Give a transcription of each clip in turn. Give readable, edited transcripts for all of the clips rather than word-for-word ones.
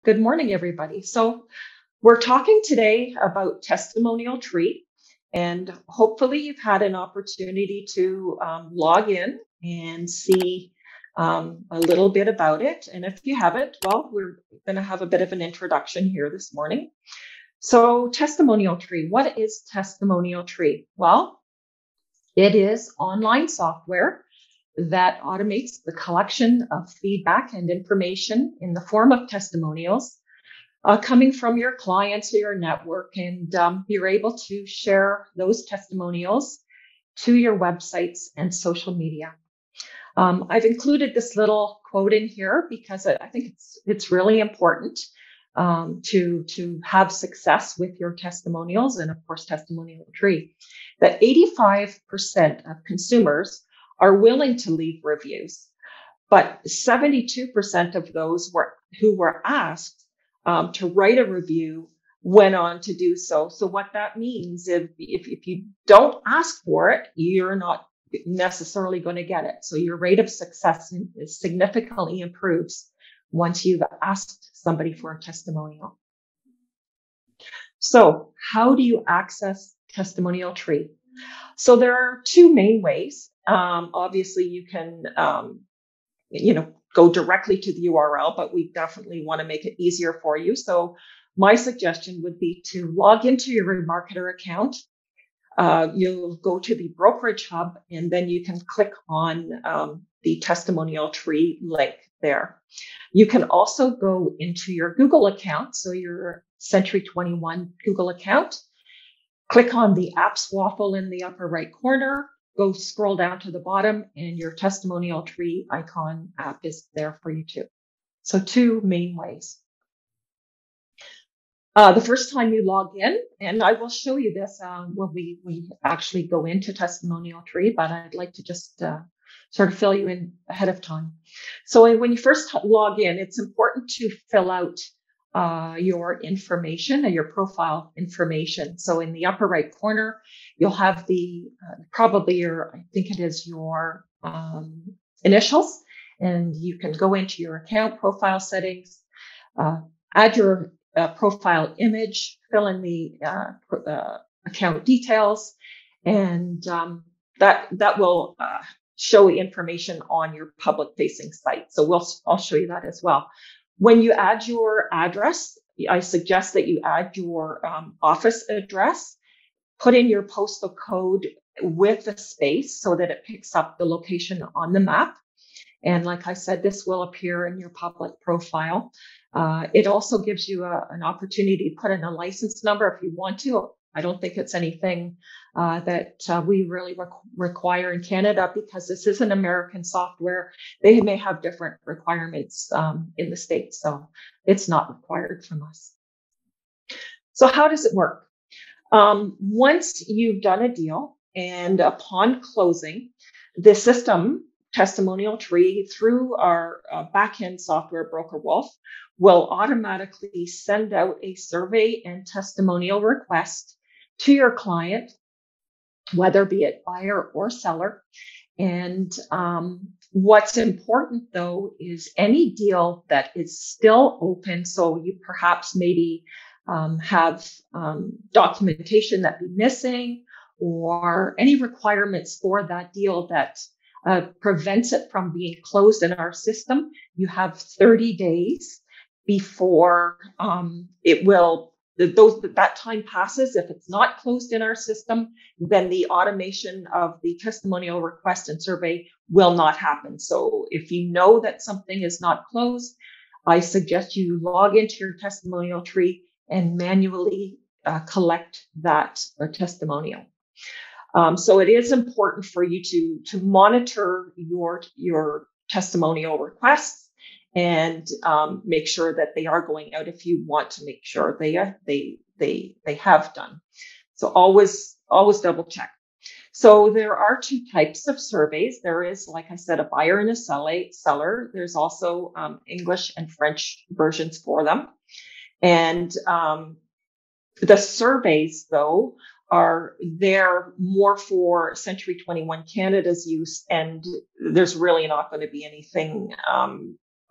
Good morning, everybody. So, we're talking today about testimonial tree, and hopefully, you've had an opportunity to log in and see a little bit about it. And if you haven't, well, we're going to have a bit of an introduction here this morning. So, testimonial tree, what is testimonial tree? Well, it is online software that automates the collection of feedback and information in the form of testimonials coming from your clients or your network, and you're able to share those testimonials to your websites and social media. I've included this little quote in here because I think it's really important to have success with your testimonials and, of course, testimonial tree. That 85% of consumers are willing to leave reviews, but 72% of those who were asked to write a review went on to do so. So what that means, if you don't ask for it, you're not necessarily going to get it. So your rate of success significantly improves once you've asked somebody for a testimonial. So how do you access testimonial tree? So there are two main ways. Obviously, you can go directly to the URL, but we definitely want to make it easier for you. So my suggestion would be to log into your remarketer account. You'll go to the brokerage hub, and then you can click on the testimonial tree link there. You can also go into your Google account, so your Century 21 Google account. Click on the apps waffle in the upper right corner. Go scroll down to the bottom, and your testimonial tree icon app is there for you too. So two main ways. The first time you log in, and I will show you this when we actually go into testimonial tree, but I'd like to just sort of fill you in ahead of time. So when you first log in, it's important to fill out your information and your profile information. So in the upper right corner, you'll have the probably I think it is your initials, and you can go into your account profile settings, add your profile image, fill in the account details, and that will show information on your public facing site. So I'll show you that as well. When you add your address, I suggest that you add your office address, put in your postal code with a space so that it picks up the location on the map. And like I said, this will appear in your public profile. It also gives you an opportunity to put in a license number if you want to. I don't think it's anything that we really require in Canada, because this is an American software. They may have different requirements in the States, so it's not required from us. So how does it work? Once you've done a deal and upon closing, the system, testimonial tree, through our backend software, BrokerWolf, will automatically send out a survey and testimonial request to your client, whether be it buyer or seller. And what's important, though, is any deal that is still open. So you perhaps maybe have documentation that be missing, or any requirements for that deal that prevents it from being closed in our system. You have 30 days before that time passes. If it's not closed in our system, then the automation of the testimonial request and survey will not happen. So if you know that something is not closed, I suggest you log into your testimonial tree and manually collect that testimonial. So it is important for you to monitor your testimonial requests and make sure that they are going out if you want to make sure they have done. So always double check. So there are two types of surveys. There is, like I said, a buyer and a seller. There's also English and French versions for them. And the surveys, though, are there more for Century 21 Canada's use, and there's really not going to be anything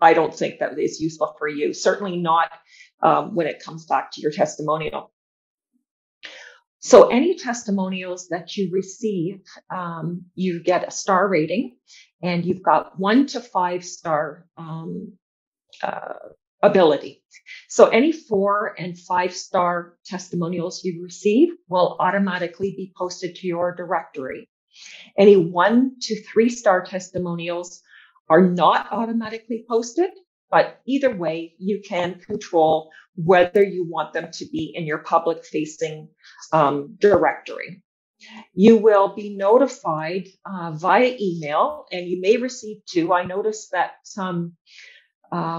I don't think that is useful for you. Certainly not when it comes back to your testimonial. So any testimonials that you receive, you get a star rating, and you've got 1 to 5 star ability. So any 4 and 5 star testimonials you receive will automatically be posted to your directory. Any 1 to 3 star testimonials are not automatically posted, but either way, you can control whether you want them to be in your public facing directory. You will be notified via email, and you may receive 2. I noticed that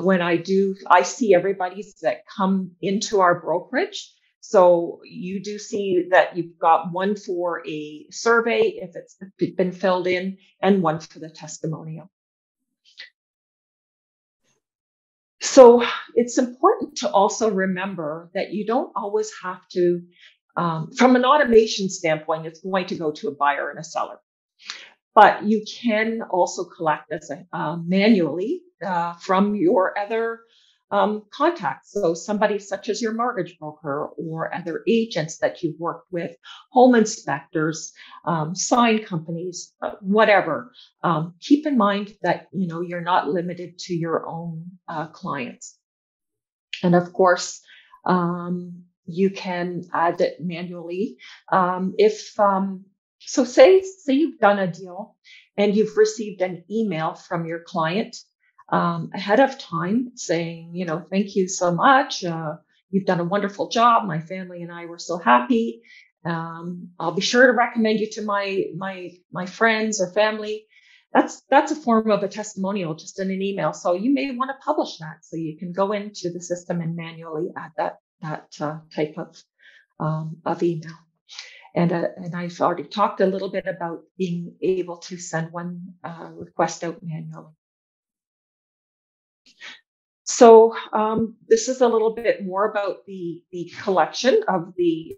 when I see everybody's that come into our brokerage. So you do see that you've got 1 for a survey if it's been filled in, and 1 for the testimonial. So it's important to also remember that you don't always have to, from an automation standpoint, it's going to go to a buyer and a seller. But you can also collect this manually from your other contacts. So somebody such as your mortgage broker or other agents that you've worked with, home inspectors, sign companies, whatever. Keep in mind that you're not limited to your own clients. And of course, you can add it manually so say you've done a deal and you've received an email from your client ahead of time saying, thank you so much. You've done a wonderful job. My family and I were so happy. I'll be sure to recommend you to my friends or family. That's a form of a testimonial, just in an email. So you may want to publish that, so you can go into the system and manually add that type of email. And I've already talked a little bit about being able to send one request out manually. So this is a little bit more about the collection of the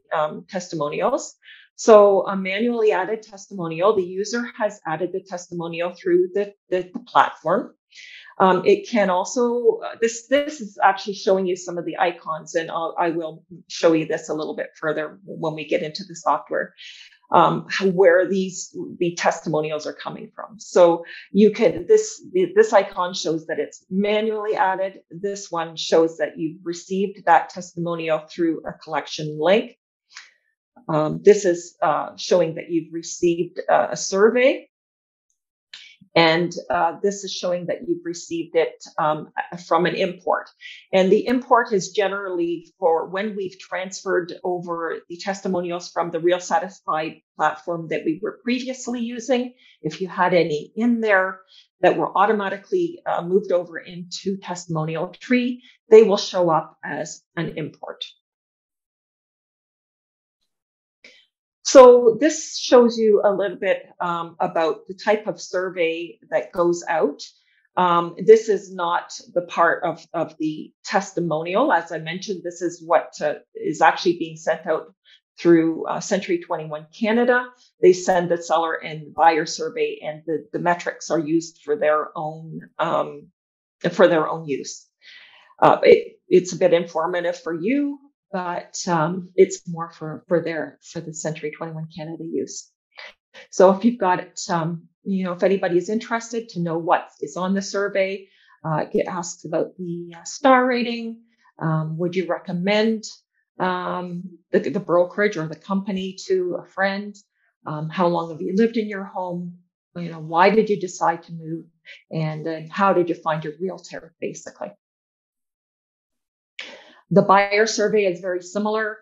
testimonials. So a manually added testimonial, the user has added the testimonial through the platform. It can also, this is actually showing you some of the icons, and I will show you this a little bit further when we get into the software, where the testimonials are coming from. So you can, this icon shows that it's manually added. This one shows that you've received that testimonial through a collection link. This is showing that you've received a survey. And this is showing that you've received it from an import. And the import is generally for when we've transferred over the testimonials from the Real Satisfied platform that we were previously using. If you had any in there that were automatically moved over into Testimonial Tree, they will show up as an import. So this shows you a little bit about the type of survey that goes out. This is not the part of the testimonial. As I mentioned, this is what is actually being sent out through Century 21 Canada. They send the seller and buyer survey, and the metrics are used for their own use. It's a bit informative for you, but it's more for the Century 21 Canada use. So if you've got it, if anybody is interested to know what is on the survey, get asked about the star rating. Would you recommend the brokerage or the company to a friend? How long have you lived in your home? Why did you decide to move? And then how did you find your realtor, basically? The buyer survey is very similar.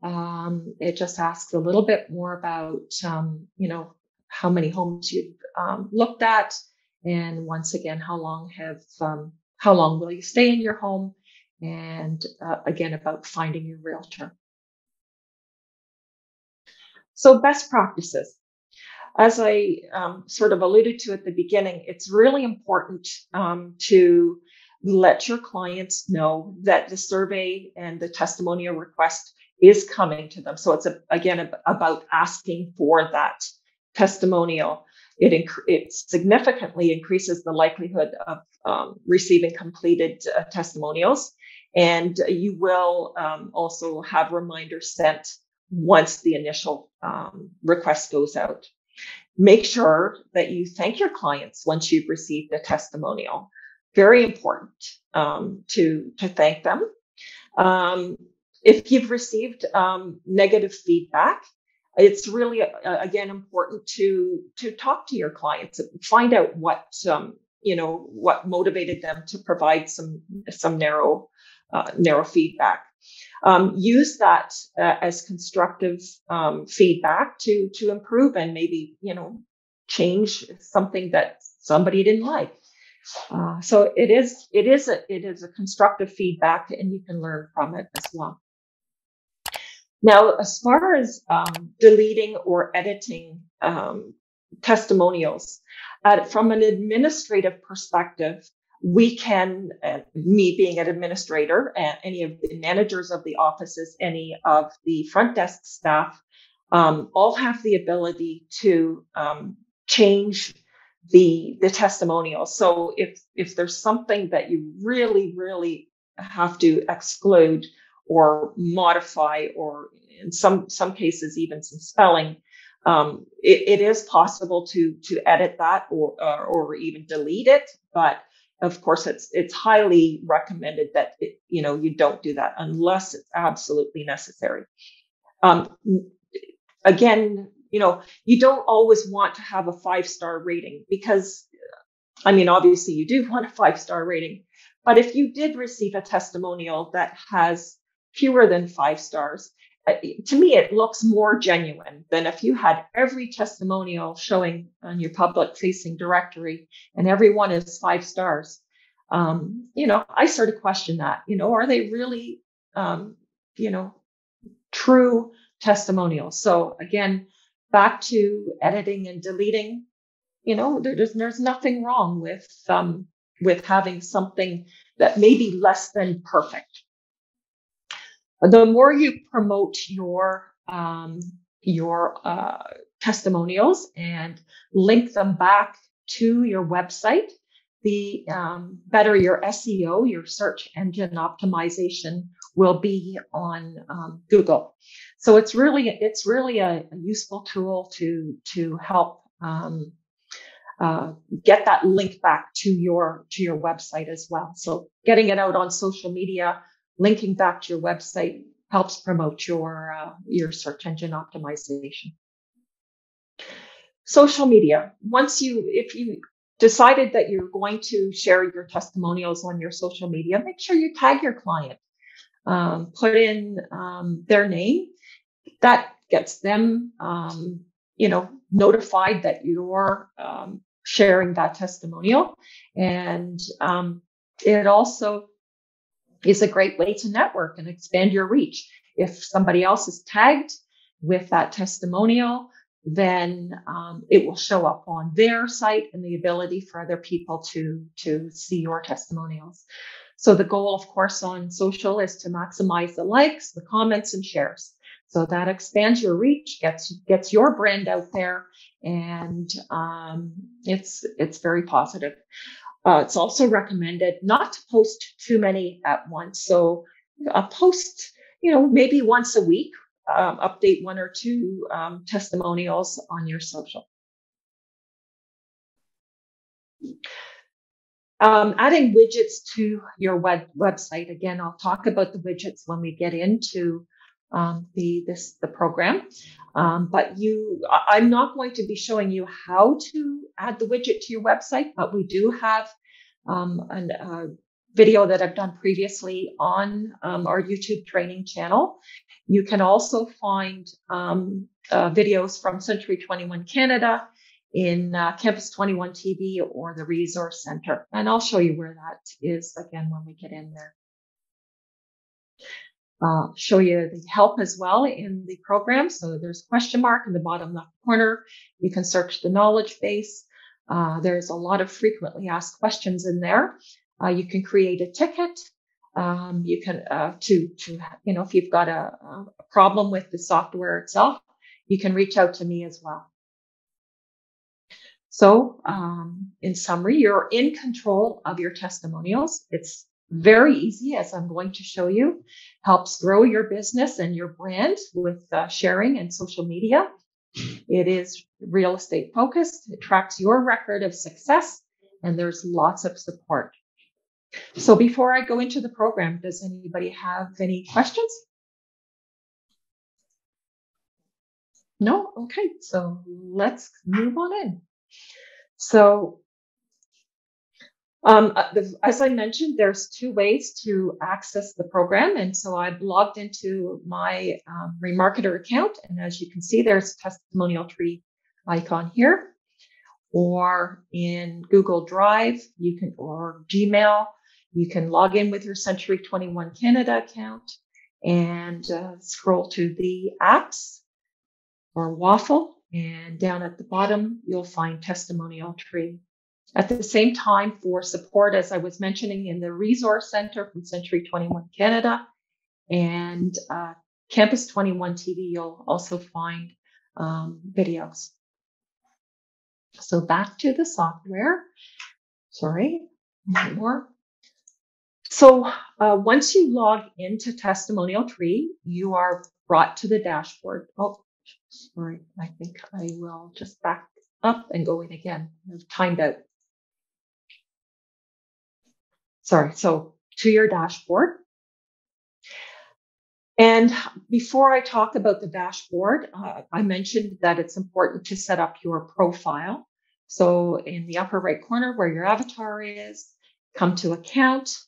It just asks a little bit more about, how many homes you've looked at, and once again, how long will you stay in your home, and again about finding your realtor. So best practices. As I sort of alluded to at the beginning, it's really important to let your clients know that the survey and the testimonial request is coming to them. So it's again about asking for that testimonial. it significantly increases the likelihood of receiving completed testimonials. And you will also have reminders sent once the initial request goes out. Make sure that you thank your clients once you've received a testimonial. Very important to thank them. If you've received negative feedback, it's really again important to talk to your clients, find out what what motivated them to provide some narrow feedback. Use that as constructive feedback to improve and maybe change something that somebody didn't like. So it is a constructive feedback, and you can learn from it as well. Now, as far as deleting or editing testimonials, from an administrative perspective, we can, me being an administrator, any of the managers of the offices, any of the front desk staff, all have the ability to change the testimonial. So if there's something that you really have to exclude or modify, or in some cases even some spelling, it is possible to edit that or even delete it. But of course, it's highly recommended that you don't do that unless it's absolutely necessary. Again, you don't always want to have a 5-star rating, because, I mean, obviously you do want a 5-star rating, but if you did receive a testimonial that has fewer than 5 stars, to me, it looks more genuine than if you had every testimonial showing on your public facing directory and everyone is 5 stars. I sort of question that, are they really, true testimonials? So again, back to editing and deleting, there's nothing wrong with having something that may be less than perfect. The more you promote your testimonials and link them back to your website, the better your SEO, your search engine optimization, will be on Google. So it's really a useful tool to help get that link back to your website as well. So getting it out on social media, linking back to your website, helps promote your search engine optimization. Social media. If you decided that you're going to share your testimonials on your social media, make sure you tag your client. Put in their name. That gets them, notified that you're sharing that testimonial, and it also is a great way to network and expand your reach. If somebody else is tagged with that testimonial, then it will show up on their site, and the ability for other people to see your testimonials. So the goal, of course, on social is to maximize the likes, the comments, and shares. So that expands your reach, gets your brand out there, and it's very positive. It's also recommended not to post too many at once. So post, maybe once a week, update 1 or 2 testimonials on your social. Adding widgets to your website. Again, I'll talk about the widgets when we get into the program. But I'm not going to be showing you how to add the widget to your website, but we do have a video that I've done previously on our YouTube training channel. You can also find videos from Century 21 Canada in Campus 21 TV or the Resource Center. And I'll show you where that is again when we get in there. Show you the help as well in the program. So there's a question mark in the bottom left corner. You can search the knowledge base. There's a lot of frequently asked questions in there. You can create a ticket. You can, if you've got a problem with the software itself, you can reach out to me as well. So in summary, you're in control of your testimonials. It's very easy, as I'm going to show you. Helps grow your business and your brand with sharing and social media. It is real estate focused. It tracks your record of success, and there's lots of support. So before I go into the program, does anybody have any questions? No? Okay, so let's move on in. So as I mentioned, there's two ways to access the program. And so I've logged into my Remarketer account. And as you can see, there's a testimonial tree icon here. Or in Google Drive, or Gmail, you can log in with your Century 21 Canada account and scroll to the apps or waffle. And down at the bottom, you'll find Testimonial Tree. At the same time, for support, as I was mentioning, in the Resource Center from Century 21 Canada and Campus 21 TV, you'll also find videos. So back to the software. Sorry, one more. So once you log into Testimonial Tree, you are brought to the dashboard. Oh, sorry, I think I will just back up and go in again. I've timed out. Sorry, so to your dashboard. And before I talk about the dashboard, I mentioned that it's important to set up your profile. So in the upper right corner where your avatar is, come to account,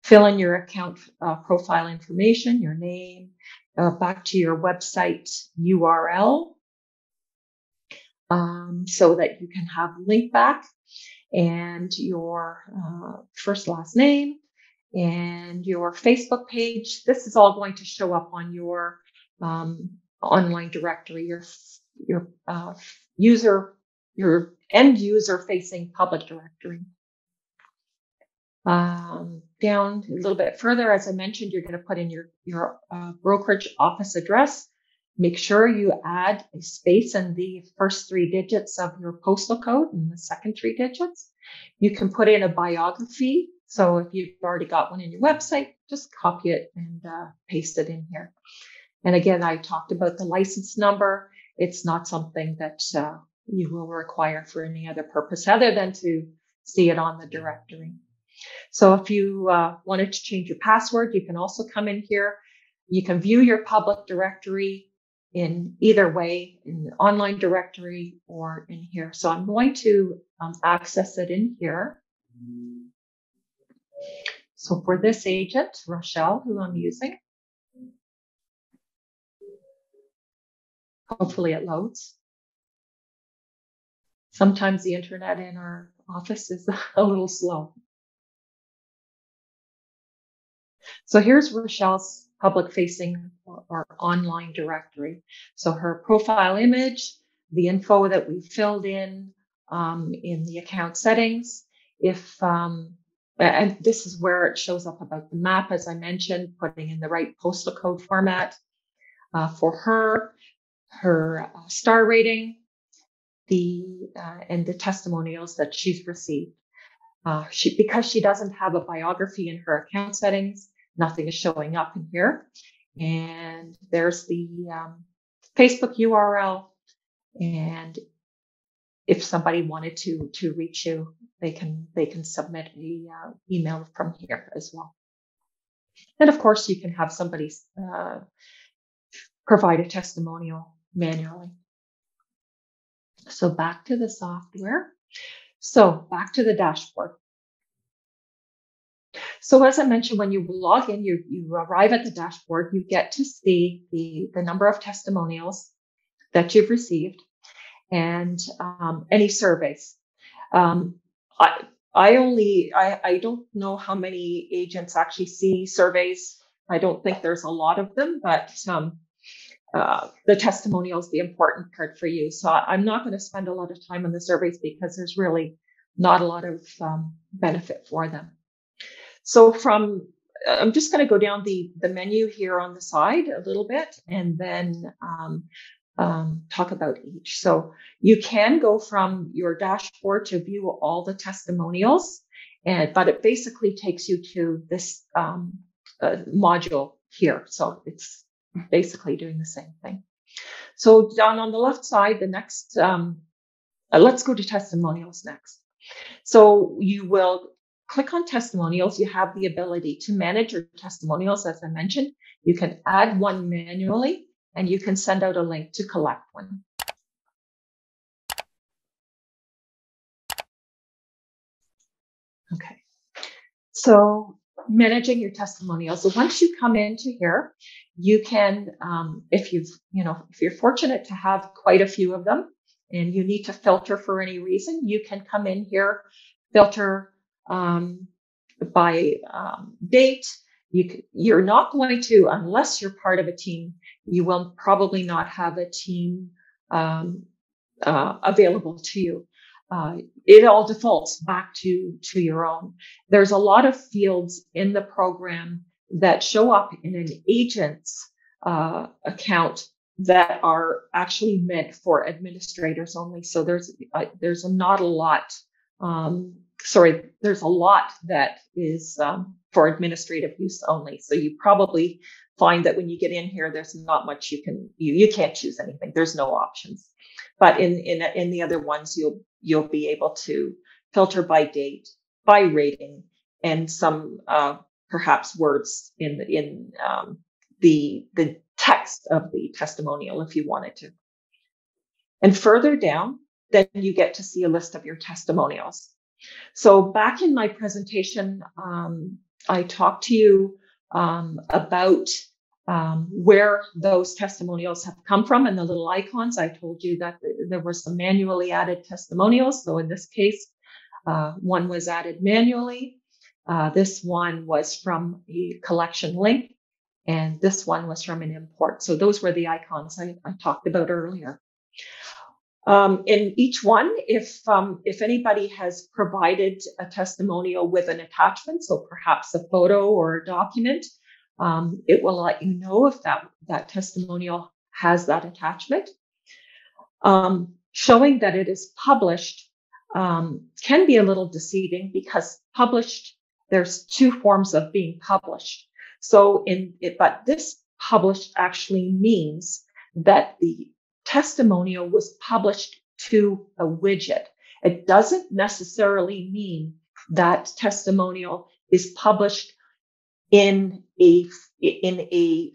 fill in your account profile information, your name, back to your website URL, so that you can have link back, and your first last name and your Facebook page. This is all going to show up on your online directory, your end user facing public directory. Down a little bit further, as I mentioned, you're going to put in your brokerage office address. Make sure you add a space in the first 3 digits of your postal code and the second 3 digits. You can put in a biography. So if you've already got one in your website, just copy it and paste it in here. And again, I talked about the license number. It's not something that you will require for any other purpose other than to see it on the directory. So if you wanted to change your password, you can also come in here. You can view your public directory in either way, in the online directory or in here. So I'm going to access it in here. So for this agent, Rochelle, who I'm using, hopefully it loads. Sometimes the internet in our office is a little slow. So here's Rochelle's public facing or online directory. So her profile image, the info that we filled in the account settings. And this is where it shows up about the map, as I mentioned, putting in the right postal code format for her star rating, and the testimonials that she's received. Because she doesn't have a biography in her account settings, nothing is showing up in here. And there's the Facebook URL. And if somebody wanted to reach you, they can submit a email from here as well. And of course, you can have somebody provide a testimonial manually. So back to the software. So back to the dashboard. So as I mentioned, when you log in, you arrive at the dashboard, you get to see the number of testimonials that you've received and any surveys. I don't know how many agents actually see surveys. I don't think there's a lot of them, but the testimonial is the important part for you. So I'm not going to spend a lot of time on the surveys because there's really not a lot of benefit for them. So I'm just going to go down the menu here on the side a little bit, and then talk about each. So you can go from your dashboard to view all the testimonials, but it basically takes you to this module here. So it's basically doing the same thing. So down on the left side, the next, let's go to testimonials next. So you will click on testimonials. You have the ability to manage your testimonials. As I mentioned, you can add one manually, and you can send out a link to collect one. Okay. So managing your testimonials. So once you come into here, you can, if you're fortunate to have quite a few of them and you need to filter for any reason, you can come in here, filter by date. You're not going to, unless you're part of a team, you will probably not have a team available to you. It all defaults back to your own. There's a lot of fields in the program that show up in an agent's account that are actually meant for administrators only. So there's not a lot. There's a lot that is for administrative use only. So you probably find that when you get in here, there's not much you can't choose anything. There's no options. But in the other ones, you'll be able to filter by date, by rating, and some perhaps words in the text of the testimonial if you wanted to. And further down, then you get to see a list of your testimonials. So back in my presentation, I talked to you about where those testimonials have come from and the little icons. I told you that there were some manually added testimonials. So in this case, one was added manually. This one was from a collection link, and this one was from an import. So those were the icons I talked about earlier. In each one, if anybody has provided a testimonial with an attachment, so perhaps a photo or a document, it will let you know if that testimonial has that attachment. Showing that it is published can be a little deceiving because published, there's two forms of being published. But this published actually means that the testimonial was published to a widget. It doesn't necessarily mean that testimonial is published in a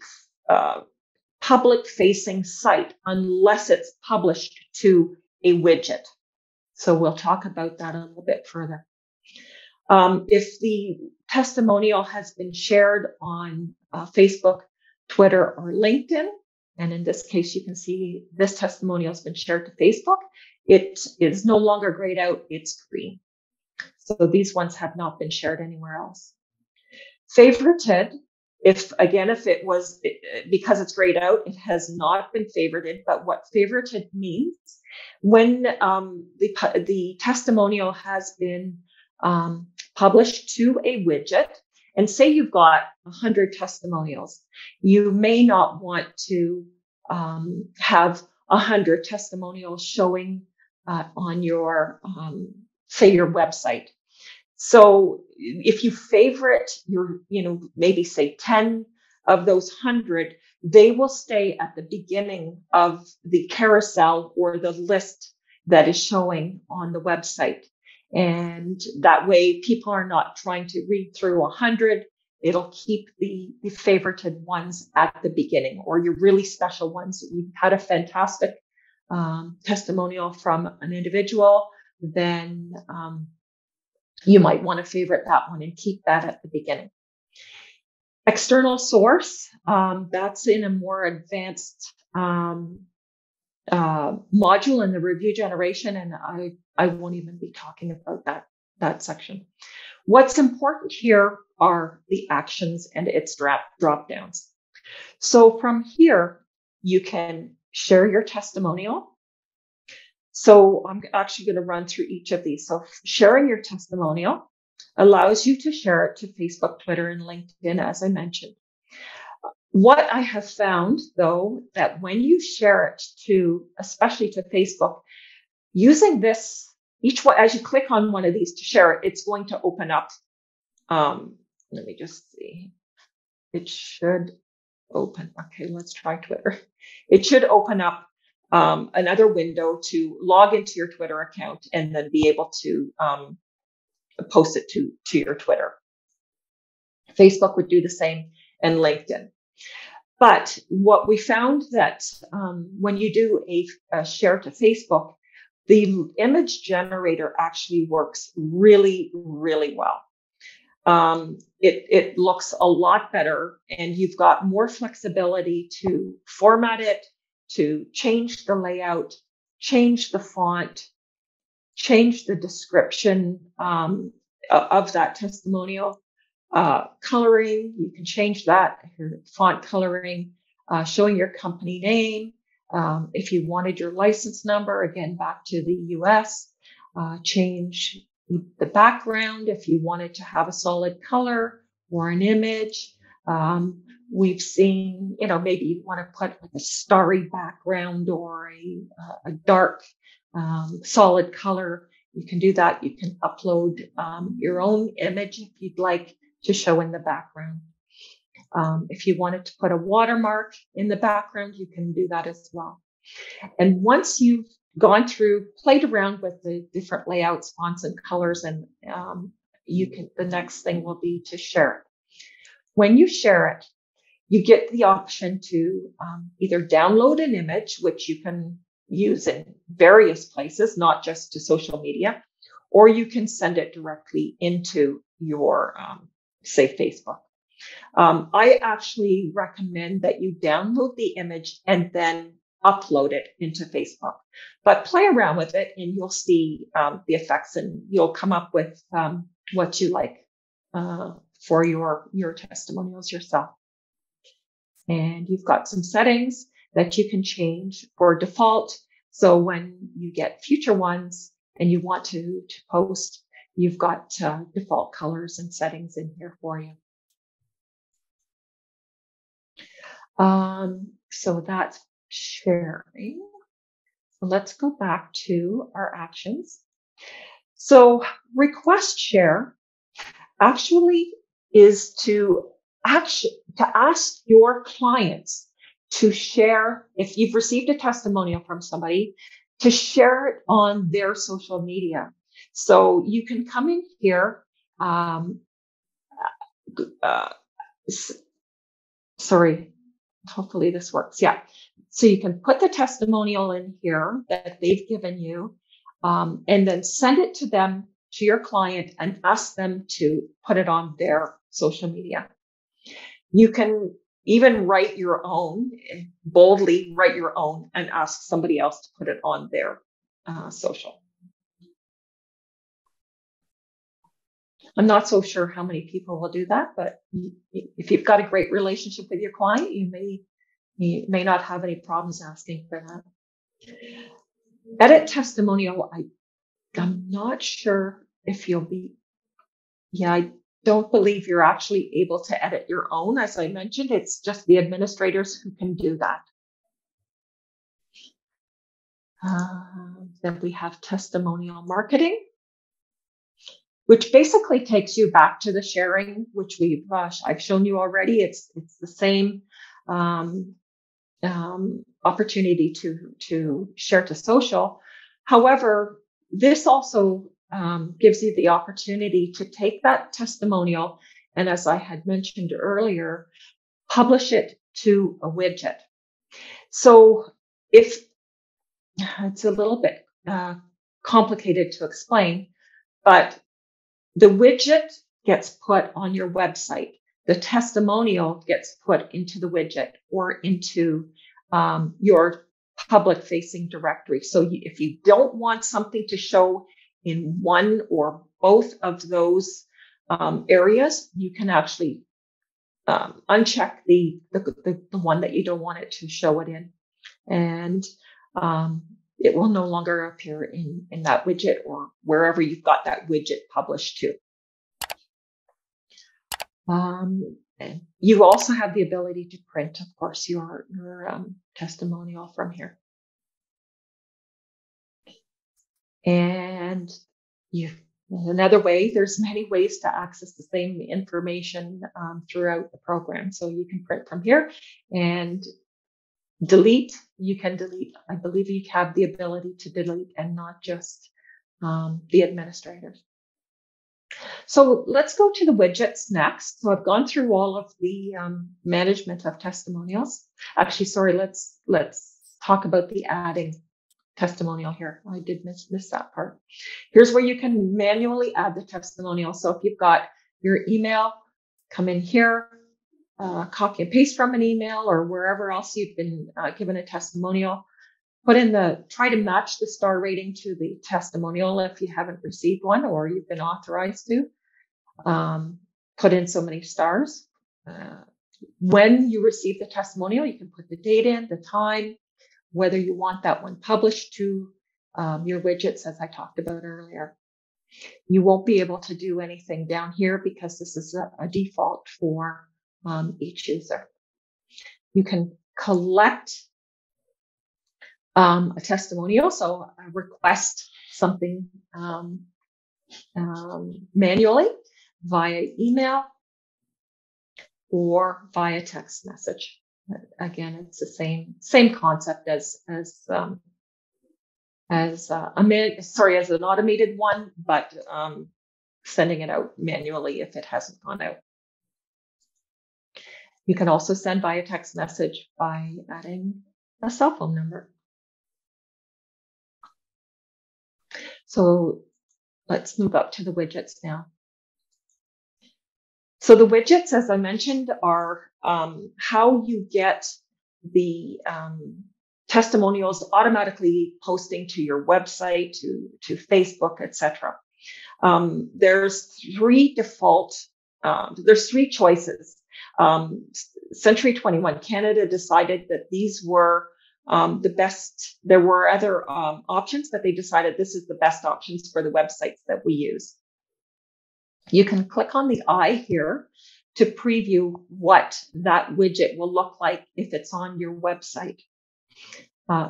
public-facing site unless it's published to a widget. So we'll talk about that a little bit further. If the testimonial has been shared on Facebook, Twitter, or LinkedIn, and in this case, you can see this testimonial has been shared to Facebook, it is no longer grayed out, it's green. So these ones have not been shared anywhere else. Favorited, if it was, because it's grayed out, it has not been favorited, but what favorited means, when the testimonial has been published to a widget, and say you've got 100 testimonials, you may not want to have 100 testimonials showing on your, say, your website. So if you favorite maybe say 10 of those 100, they will stay at the beginning of the carousel or the list that is showing on the website. And that way people are not trying to read through 100. It'll keep the favorited ones at the beginning, or your really special ones. You've had a fantastic testimonial from an individual, then you might want to favorite that one and keep that at the beginning. External source, that's in a more advanced module in the review generation, and I won't even be talking about that section. What's important here are the actions and its drop downs. So from here, you can share your testimonial. So I'm actually going to run through each of these. So sharing your testimonial allows you to share it to Facebook, Twitter, and LinkedIn, as I mentioned. What I have found, though, that when you share it to, especially to Facebook, using this, each one, as you click on one of these to share it, it's going to open up. Let me just see. It should open. Okay, let's try Twitter. It should open up another window to log into your Twitter account and then be able to post it to your Twitter. Facebook would do the same, and LinkedIn. But what we found that when you do a share to Facebook, the image generator actually works really, really well. It looks a lot better, and you've got more flexibility to format it, to change the layout, change the font, change the description of that testimonial. Coloring, you can change that, your font coloring, showing your company name. If you wanted your license number, again, back to the US, change the background if you wanted to have a solid color or an image. We've seen, maybe you want to put like a starry background or a dark solid color. You can do that. You can upload your own image if you'd like to show in the background. If you wanted to put a watermark in the background, you can do that as well. And once you've gone through, played around with the different layouts, fonts, and colors, and the next thing will be to share it. When you share it, you get the option to either download an image, which you can use in various places, not just to social media, or you can send it directly into your, say, Facebook. I actually recommend that you download the image and then upload it into Facebook. But play around with it and you'll see the effects, and you'll come up with what you like for your testimonials yourself. And you've got some settings that you can change for default. So when you get future ones and you want to post, you've got default colors and settings in here for you. So that's sharing. Let's go back to our actions. So request share actually is to ask your clients to share, if you've received a testimonial from somebody, to share it on their social media. So you can come in here. Sorry, hopefully this works. Yeah. So you can put the testimonial in here that they've given you, and then send it to them, to your client, and ask them to put it on their social media. You can even write your own, boldly write your own, and ask somebody else to put it on their social. I'm not so sure how many people will do that, but if you've got a great relationship with your client, you may not have any problems asking for that. Edit testimonial, I'm not sure if you'll be, I don't believe you're actually able to edit your own. As I mentioned, it's just the administrators who can do that. Then we have testimonial marketing, which basically takes you back to the sharing, which I've shown you already. It's the same opportunity to share to social. However, this also gives you the opportunity to take that testimonial and, as I had mentioned earlier, publish it to a widget. So if it's a little bit complicated to explain, but the widget gets put on your website. The testimonial gets put into the widget or into your public-facing directory. So if you don't want something to show in one or both of those areas, you can actually uncheck the one that you don't want it to show it in, and it will no longer appear in that widget or wherever you've got that widget published to. And you also have the ability to print, of course, your testimonial from here. And another way, there's many ways to access the same information throughout the program. So you can print from here and delete. You can delete. I believe you have the ability to delete and not just the administrators. So let's go to the widgets next. So I've gone through all of the management of testimonials. Actually, sorry, let's talk about the adding testimonial here. I did miss that part. Here's where you can manually add the testimonial. So if you've got your email, come in here, copy and paste from an email or wherever else you've been given a testimonial. Try to match the star rating to the testimonial if you haven't received one or you've been authorized to. Put in so many stars. When you receive the testimonial, you can put the date in, the time, whether you want that one published to your widgets, as I talked about earlier. You won't be able to do anything down here because this is a default for each user. You can collect a testimonial, so request something manually via email or via text message. Again, it's the same concept as an automated one, but sending it out manually if it hasn't gone out. You can also send via text message by adding a cell phone number. So let's move up to the widgets now. So the widgets, as I mentioned, are how you get the testimonials automatically posting to your website, to Facebook, etc. There's three choices. Century 21 Canada decided that these were the best. There were other options, but they decided this is the best options for the websites that we use. You can click on the eye here to preview what that widget will look like if it's on your website,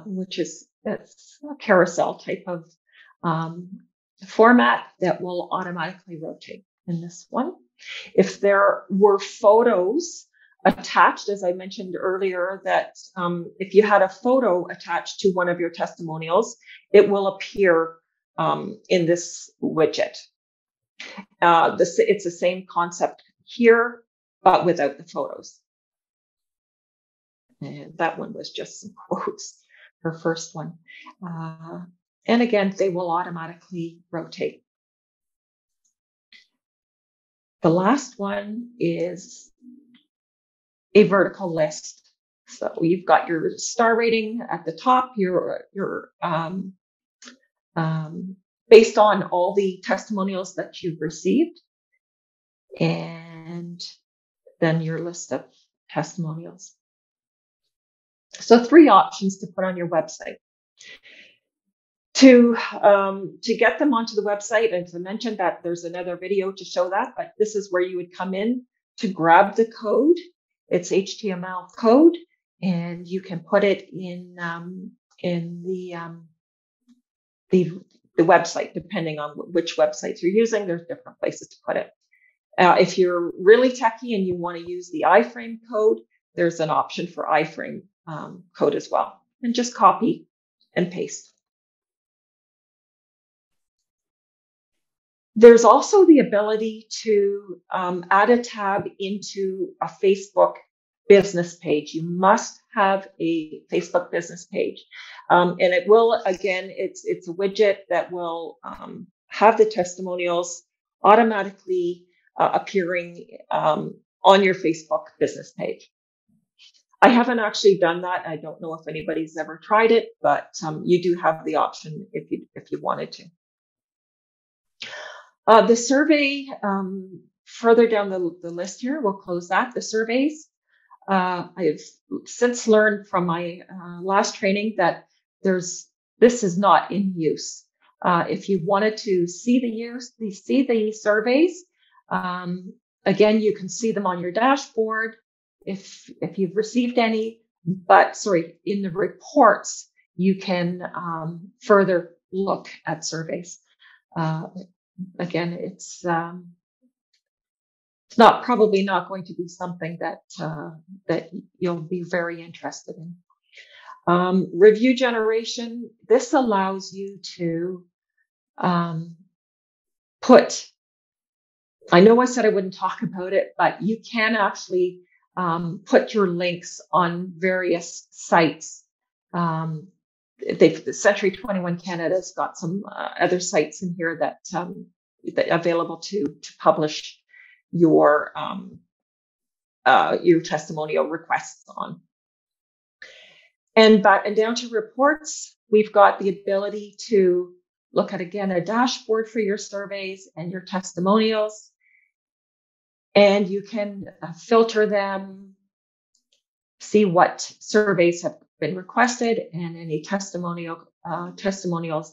which is a carousel type of format that will automatically rotate in this one. If there were photos attached, as I mentioned earlier, that if you had a photo attached to one of your testimonials, it will appear in this widget. It's the same concept here, but without the photos. And that one was just some quotes, her first one. And again, they will automatically rotate. The last one is a vertical list. So you've got your star rating at the top, your based on all the testimonials that you've received, and then your list of testimonials. So 3 options to put on your website. To get them onto the website, and as I mentioned that there's another video to show that, but this is where you would come in to grab the code. It's HTML code, and you can put it in the website, depending on which websites you're using. There's different places to put it. If you're really techie and you want to use the iframe code, there's an option for iframe code as well. And just copy and paste. There's also the ability to add a tab into a Facebook business page. You must have a Facebook business page. And it will, again, it's a widget that will have the testimonials automatically appearing on your Facebook business page. I haven't actually done that. I don't know if anybody's ever tried it, but you do have the option if you wanted to. The survey, further down the list here, we'll close that. The surveys, I've since learned from my last training that this is not in use. If you wanted to see the surveys, Again, you can see them on your dashboard if you've received any, but sorry, in the reports, you can further look at surveys. Again, it's probably not going to be something that you'll be very interested in. Review generation. This allows you to put. I know I said I wouldn't talk about it, but you can actually put your links on various sites. Century 21 Canada's got some other sites in here that that available to publish your testimonial requests on. And down to reports, we've got the ability to look at, again, a dashboard for your surveys and your testimonials. And you can filter them, see what surveys have been requested and any testimonials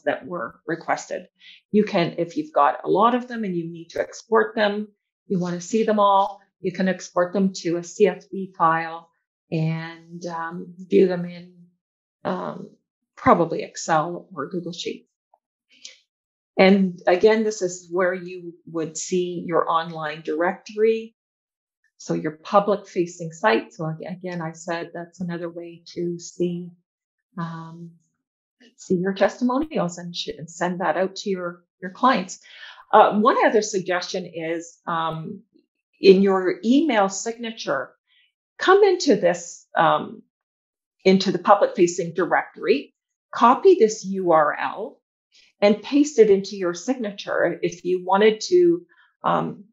that were requested. You can, if you've got a lot of them and you need to export them, you want to see them all, you can export them to a CSV file and view them in probably Excel or Google Sheets. And again, this is where you would see your online directory. So your public facing site. So again, I said that's another way to see your testimonials and send that out to your clients. One other suggestion is in your email signature, come into this, into the public facing directory, copy this URL and paste it into your signature. If you wanted to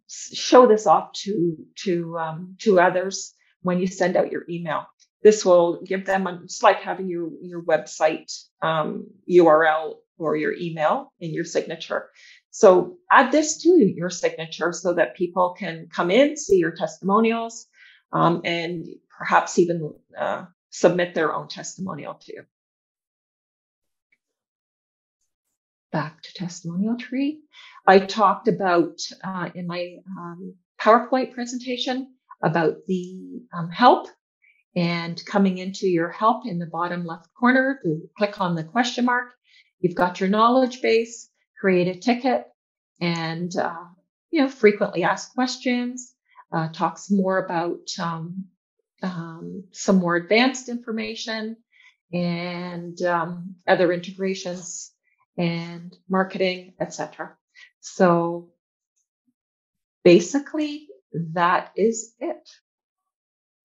show this off to others when you send out your email, this will give them, it's like having your website URL or your email in your signature. So add this to your signature so that people can come in, see your testimonials, and perhaps even submit their own testimonial to you. Back to testimonial tree. I talked about in my PowerPoint presentation about the help, and coming into your help in the bottom left corner, click on the question mark. You've got your knowledge base, create a ticket, and frequently asked questions. Talks more about some more advanced information and other integrations and marketing, etc. So basically, that is it.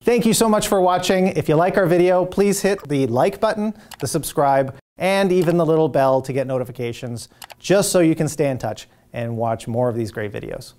Thank you so much for watching. If you like our video, please hit the like button, the subscribe, and even the little bell to get notifications, just so you can stay in touch and watch more of these great videos.